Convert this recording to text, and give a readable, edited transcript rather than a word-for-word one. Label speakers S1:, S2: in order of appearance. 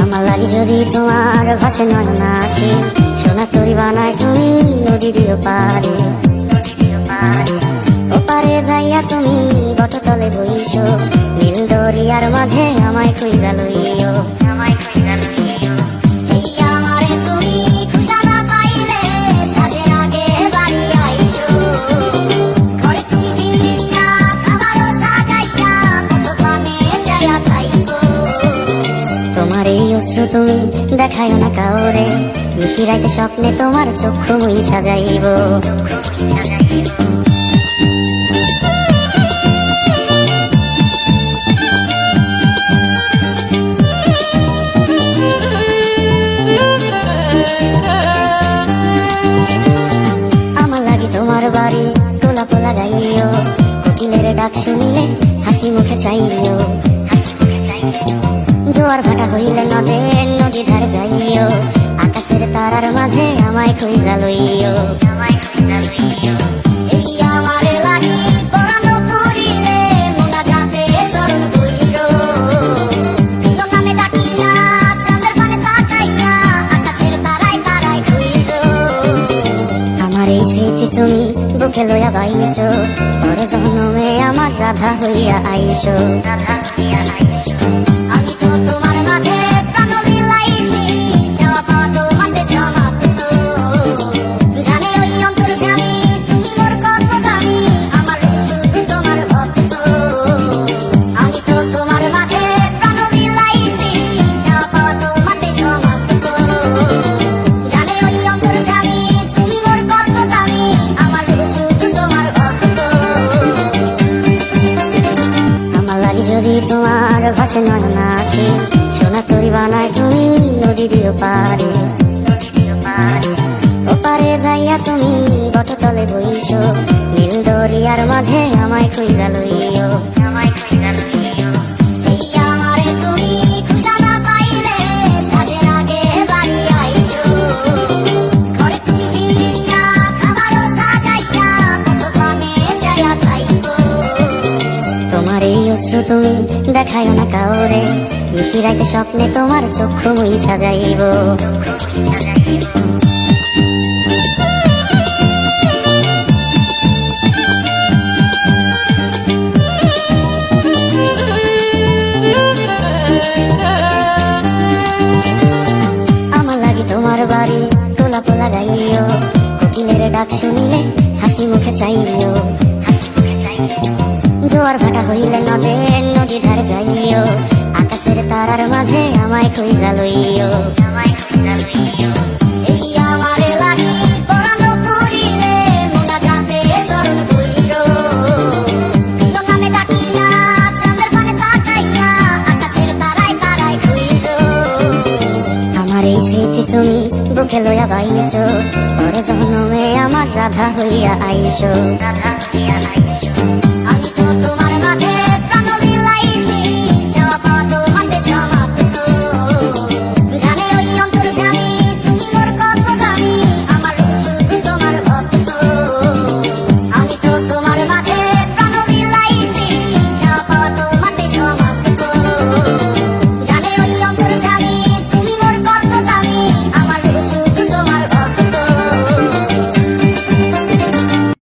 S1: আমার লাগি যদি তোমার ভাসে নয় নাকি সোনা তরি বানায় তুমি নদী দিও পারে ওপারে যাইয়া তুমি বটতলে বইছো নীল দরিয়ার মাঝে আমায় খুঁজা লইও তোমার এই অশ্রু তুমি দেখায় না কাউরে নিশিরাইতে স্বপ্নে তোমার চক্ষু মুইছা যাইব আমার লাগি তোমার বাড়ি গোলাপ লাগাইও কোকিলের ডাক শুনিলে হাসি মুখে চাইও জোয়ার ভাটা হইলে নদীর ধারে যাইও আকাশের তারার মাঝে আমায় খুঁজা লইও আমার এই স্মৃতি তুমি বুকে লইয়া বাইছো বড় জন্মে আমার রাধা হইয়া আইসো যদি তোমার ভাসে নয় নাকি সোনা তরি বানায় তুমি নদী দিও পারে ওপারে যাইয়া তুমি বটতলে বইছো নীল দরিয়ার মাঝে আমায় খুঁজা লইও তোমার এই অশ্রু তুমি দেখায় না কাউরে নিশিরাইতে স্বপ্নে তোমার চক্ষু মুইছা যাইব আমার লাগি তোমার বাড়ি গোলাপ লাগাইও কোকিলের ডাক শুনিলে হাসি মুখে চাইও জোয়ার ভাটা হইলে নদীর ধারে যাইও আকাশের তারার মাঝে আমায় খুঁজা লইও আমার এই স্মৃতি তুমি বুকে লইয়া বাইছো বড় জন্মে আমার রাধা হইয়া আইসো